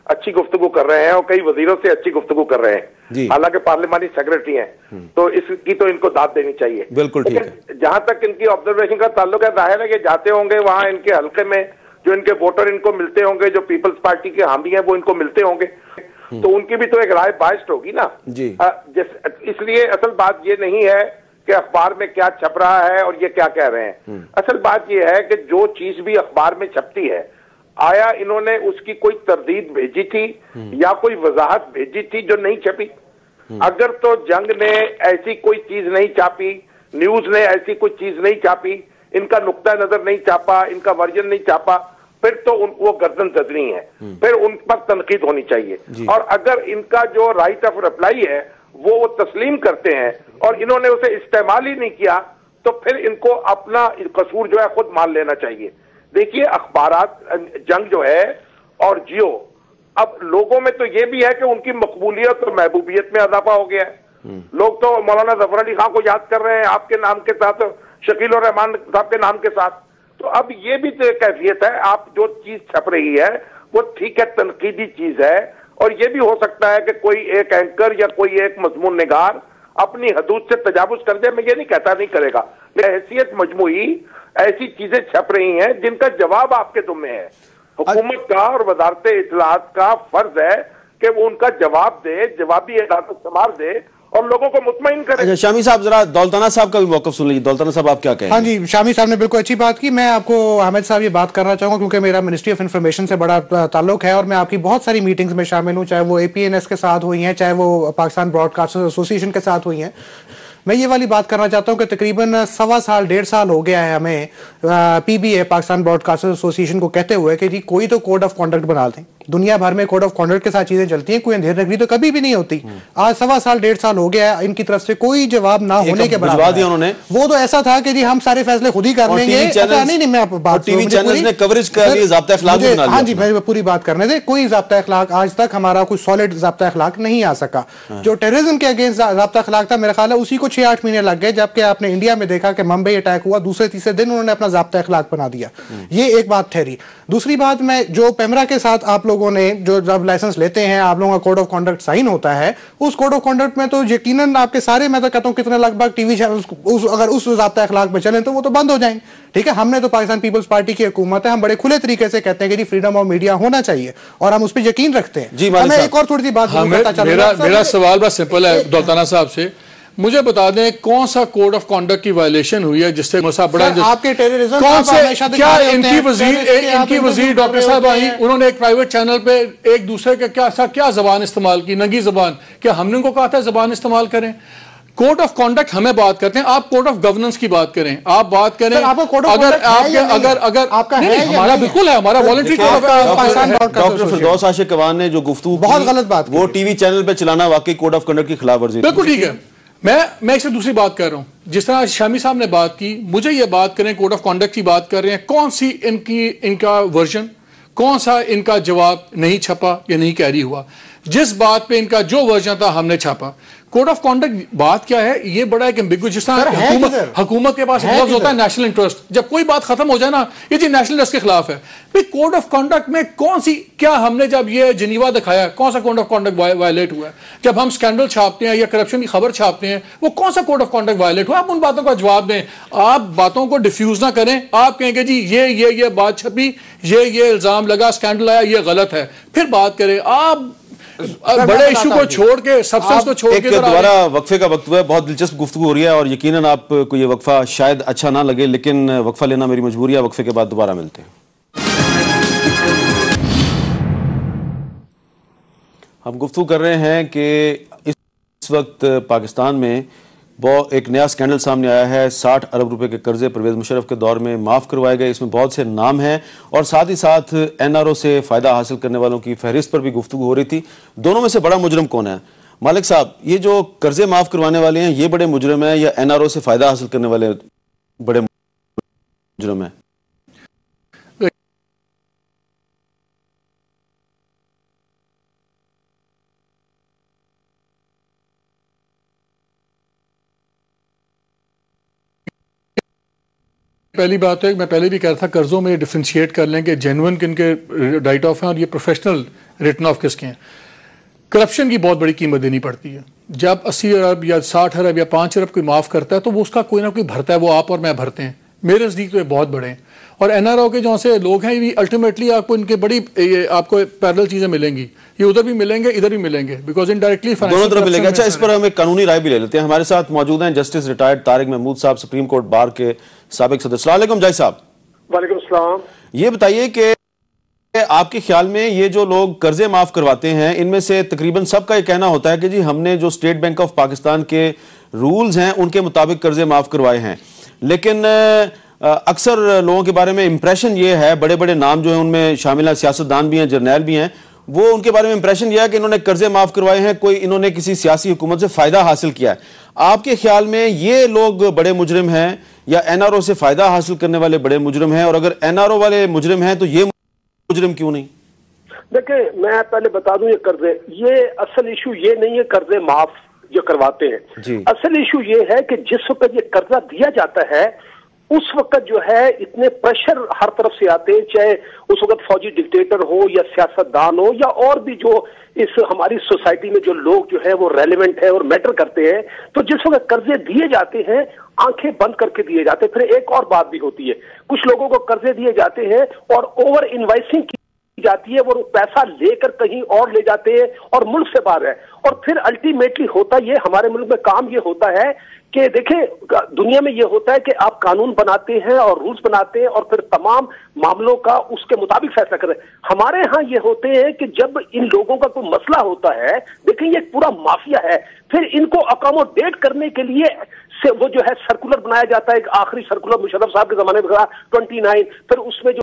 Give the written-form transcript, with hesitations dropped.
अच्छी गुफ्तगू कर रहे हैं और कई वजीरों से अच्छी गुफ्तगू कर रहे हैं, हालांकि पार्लिमानी सेक्रेटरी हैं, तो इसकी तो इनको दाद देनी चाहिए। बिल्कुल ठीक है। जहां तक इनकी ऑब्जर्वेशन का ताल्लुक है, जाहिर है कि जाते होंगे वहां इनके हल्के में जो इनके वोटर इनको मिलते होंगे, जो पीपल्स पार्टी के हामी हैं वो इनको मिलते होंगे, तो उनकी भी तो एक राय बाइस्ड होगी ना जी। इसलिए असल बात ये नहीं है कि अखबार में क्या छप रहा है और ये क्या कह रहे हैं। असल बात ये है कि जो चीज भी अखबार में छपती है, आया इन्होंने उसकी कोई तरदीद भेजी थी या कोई वजाहत भेजी थी जो नहीं छपी? अगर तो जंग ने ऐसी कोई चीज नहीं छापी, न्यूज ने ऐसी कोई चीज नहीं छापी, इनका नुक्ता नजर नहीं छापा, इनका वर्जन नहीं छापा, फिर तो वो गर्दन जदनी है, फिर उन पर तनकीद होनी चाहिए। और अगर इनका जो राइट ऑफ रिप्लाई है वो तस्लीम करते हैं और इन्होंने उसे इस्तेमाल ही नहीं किया, तो फिर इनको अपना कसूर जो है खुद मान लेना चाहिए। देखिए, अखबारात जंग जो है और जियो, अब लोगों में तो ये भी है कि उनकी मकबूलियत और महबूबियत में इजाफा हो गया है। लोग तो मौलाना जफर अली खां को याद कर रहे हैं आपके नाम के साथ, शकील और रहमान साहब के नाम के साथ। तो अब ये भी तो कैफियत है, आप जो चीज छप रही है वो ठीक है, तनकीदी चीज है, और ये भी हो सकता है कि कोई एक एंकर या कोई एक मजमून निगार अपनी हदूद से तजावुज कर दे। मैं ये नहीं कहता नहीं करेगा, हैसियत मजमूई ऐसी चीजें छप रही हैं जिनका जवाब आपके दुम्मे है। हुकूमत का और वजारत इत्तलाआत का फर्ज है कि वो उनका जवाब दे, जवाबी अदालत संभाल दे और लोगों को मुतमईन करे। अच्छा शामी साहब, जरा दौलताना साहब का भी मौक़िफ़ सुन लीजिए। दौलताना साहब आप क्या कहें? हाँ जी, शामी साहब ने बिल्कुल अच्छी बात की। मैं आपको हामिद साहब ये बात करना चाहूँगा क्योंकि मेरा मिनिस्ट्री ऑफ इंफॉर्मेशन से बड़ा ताल्लुक है और मैं आपकी बहुत सारी मीटिंग्स में शामिल हूँ, चाहे वो APNS के साथ हुई हैं, चाहे वो पाकिस्तान ब्रॉडकास्टर्स एसोसिएशन के साथ हुई हैं। मैं ये वाली बात करना चाहता हूँ कि तकरीबन 1.25 साल 1.5 साल हो गया है हमें PBA पाकिस्तान ब्रॉडकास्टर्स एसोसिएशन को कहते हुए कि जी कोई तो कोड ऑफ कॉन्डक्ट बना दें। दुनिया भर में कोड ऑफ कॉन्डक्ट के साथ चीजें चलती हैं, कोई अंधेर नगरी तो कभी भी नहीं होती। आज 1.25 साल 1.5 साल हो गया है, इनकी तरफ से कोई जवाब ना होने के बाद उन्होंने वो तो ऐसा था कि जी हम सारे फैसले खुद ही कर लेंगे। नहीं, मैं बात टीवी चैनल्स ने कवरेज कर लिए, ज़ाब्ता अखलाक बना लिया। हाँ जी, मैं पूरी बात करने दे। कोई ज़ाब्ता अखलाक आज तक हमारा कोई सॉलिड ज़ाब्ता अखलाक नहीं आ सका। जो टेररिज्म के अगेंस्ट ज़ाब्ता अखलाक था, मेरा ख्याल है उसी को 6-8 महीने लग गए, जबकि आपने इंडिया में देखा कि मुंबई अटैक हुआ, दूसरे तीसरे दिन उन्होंने अपना ज़ाब्ता अखलाक बना दिया। ये एक बात ठहरी। दूसरी बात, मैं जो पेमरा के साथ आप लोगों ने जो जब लाइसेंस लेते हैं, आप लोगों का कोड ऑफ कॉन्डक्ट साइन होता है, उस कोड ऑफ कॉन्डक्ट में तो यकीनन आपके सारे, मैं तो कहता हूं कितने लगभग टीवी चैनल अगर उस ज़ाब्ता अखलाक में चलें तो वो तो बंद हो जाएंगे। ठीक है, हमने तो पाकिस्तान पीपल्स पार्टी की हुकूमत है, हम बड़े खुले तरीके से कहते हैं कि जी फ्रीडम ऑफ मीडिया होना चाहिए और हम उस पर यकीन रखते हैं। जी, मैं एक और थोड़ी सी बात मेरा सवाल बस सिंपल है दौलताना साहब से, मुझे बता दें कौन सा कोड ऑफ कॉन्डक्ट की वायलेशन हुई है जिससे बड़ा आपके टेररिज्म कौन से, क्या इनकी वजीर डॉक्टर साहब आई, उन्होंने एक प्राइवेट चैनल पे एक दूसरे के क्या जबान इस्तेमाल की, नंगी जबान? क्या हमने उनको कहा था जबान इस्तेमाल करें? कोड ऑफ कॉन्डक्ट हमें बात करते हैं, आप कोड ऑफ गवर्नेंस की बात करें, आप बात करें अगर हमारा बिल्कुल है, हमारा वॉलंटरी डॉक्टर फिरदौस आशिक अवान ने जो गुफ्तगू बहुत गलत बात, वो टीवी चैनल पे चलाना वाकई कोड ऑफ कॉन्डक्ट की खिलाफ वर्जी। बिल्कुल ठीक है। मैं इससे दूसरी बात कर रहा हूं, जिस तरह शामी साहब ने बात की, मुझे ये बात करें कोड ऑफ कॉन्डक्ट की बात कर रहे हैं, कौन सी इनका वर्जन, कौन सा इनका जवाब नहीं छपा या नहीं कैरी हुआ? जिस बात पे इनका जो वर्जन था हमने छापा। कोड ऑफ कॉन्डक्ट बात क्या है, ये बड़ा एक एम्बिगुअस, जिस तरह हुकूमत के पास लफ्ज होता है नेशनल इंटरेस्ट, जब कोई बात खत्म हो जाए ना, ये जी नेशनल इंटरेस्ट के खिलाफ है। भाई कोड ऑफ कॉन्डक्ट में कौन सी, क्या हमने जब ये जिनीवा दिखाया, कौन सा कोड ऑफ कॉन्डक्ट वायलेट हुआ है? जब हम स्कैंडल छापते हैं या करप्शन की खबर छापते हैं, वो कौन सा कोड ऑफ कॉन्डक्ट वायलेट हुआ? आप उन बातों का जवाब दें, आप बातों को डिफ्यूज ना करें। आप कहेंगे जी ये बात छपी, ये इल्जाम लगा, स्कैंडल आया, ये गलत है, फिर बात करें। आप बड़े इशू को छोड़ के, सब्सटेंस को छोड़ के दोबारा वक्फे का वक्त हुआ है। बहुत दिलचस्प गुफ्तगू हो रही है और यकीनन आपको ये वक्फा शायद अच्छा ना लगे, लेकिन वक्फा लेना मेरी मजबूरी है। वक्फे के बाद दोबारा मिलते हैं। हम गुफ्तगू कर रहे हैं कि इस वक्त पाकिस्तान में एक नया स्कैंडल सामने आया है। 60 अरब रुपए के कर्जे परवेज मुशर्रफ के दौर में माफ़ करवाए गए। इसमें बहुत से नाम हैं और साथ ही साथ NRO से फ़ायदा हासिल करने वालों की फहरिस्त पर भी गुफ्तगू हो रही थी। दोनों में से बड़ा मुजरम कौन है? मालिक साहब, ये जो कर्जे माफ़ करवाने वाले हैं, ये बड़े मुजरम हैं या NRO से फ़ायदा हासिल करने वाले बड़े मुजरम हैं? پہلی بات ہے، میں پہلے بھی کہہ رہا تھا قرضوں میں ڈفرینشیٹ کر لیں کہ جینون کن کے رائٹ آف ہیں اور یہ پروفیشنل ریٹن آف کس کے ہیں. کرپشن کی بہت بڑی قیمت دینی پڑتی ہے. جب 80 ارب یا 60 ارب یا 5 ارب کوئی معاف کرتا ہے تو وہ اس کا کوئی نہ کوئی بھرتا ہے، وہ آپ اور میں بھرتے ہیں. میرے نزدیک تو یہ بہت بڑے ہیں. اور این آر او کے جو سے لوگ ہیں یہ الٹیمیٹلی آپ کو ان کے بڑی آپ کو پیرل چیزیں ملیں گی، یہ ادھر بھی ملیں گے ادھر بھی ملیں گے، بیکاز انڈائریکٹلی دونوں طرف ملیں گے. اچھا، اس پر ہم ایک قانونی رائے بھی لے لیتے ہیں. ہمارے ساتھ موجود ہیں جسٹس ریٹائرڈ طارق محمود صاحب، سپریم کورٹ بار کے سابق صدر. السلام علیکم جائی صاحب. وعلیکم السلام. یہ بتائیے کہ آپ کے خیال میں یہ جو لوگ قرضے معاف کرواتے ہیں ان میں سے تقریباً سب کا یہ کہنا ہوتا ہے کہ جی ہم نے جو اسٹیٹ بینک آف پاکستان کے رولز ہیں ان کے مطابق قرضے معاف کروائے ہیں، لیکن اکثر لوگوں کے بارے میں امپریشن یہ ہے، بڑے بڑے نام جو ہیں ان میں شامل ہیں، سیاستدان بھی ہیں، جرنیل بھی ہیں، وہ ان کے بارے میں امپریشن یہ ہے کہ انہوں نے قرضے معاف کروائے ہیں، کوئی انہوں نے کسی سیاسی حکومت سے فائدہ حاصل کیا ہے. آپ کے خیال میں یہ لوگ بڑے مجرم ہیں یا این آر او سے فائدہ حاصل کرنے والے بڑے مجرم ہیں؟ اور اگر این آر او والے مجرم ہیں تو یہ مجرم کیوں نہیں؟ دیکھیں، میں پہلے بتا دوں، یہ قرضے، یہ اصل ایشو یہ نہیں ہے قرضے معاف جو کرواتے ہیں جی. اصل ایشو یہ ہے کہ جس وقت یہ قرضہ دیا جاتا ہے اس وقت جو ہے اتنے پریشر ہر طرف سے آتے ہیں، چاہے اس وقت فوجی ڈکٹیٹر ہو یا سیاستدان ہو یا اور بھی جو اس ہماری سوسائٹی میں جو لوگ جو ہے وہ ریلیونٹ ہے اور میٹر کرتے ہیں. تو جس وقت قرضے دیے جاتے ہیں آنکھیں بند کر کے دیے جاتے ہیں. پھر ایک اور بات بھی ہوتی ہے، کچھ لوگوں کو قرضے دیے جاتے ہیں اور اوور انوائسنگ کی جاتی ہے، وہ پیسہ لے کر کہیں اور لے جاتے ہیں اور ملک سے باہر ہے. اور پھر الٹیمیٹلی ہوتا یہ، ہمارے ملک میں کام یہ ہوتا ہے کہ دیکھیں دنیا میں یہ ہوتا ہے کہ آپ قانون بناتے ہیں اور رولز بناتے ہیں اور پھر تمام معاملوں کا اس کے مطابق فیصلہ کریں. ہمارے ہاں یہ ہوتے ہیں کہ جب ان لوگوں کا کوئی مسئلہ ہوتا ہے، دیکھیں یہ پورا مافیا ہے، پھر ان کو اکاموڈیٹ کرنے کے لیے وہ جو ہے سرکولر بنایا جاتا ہے. ایک آخری سرکولر مشرف صاحب کے زمانے میں 29، پھر اس میں جو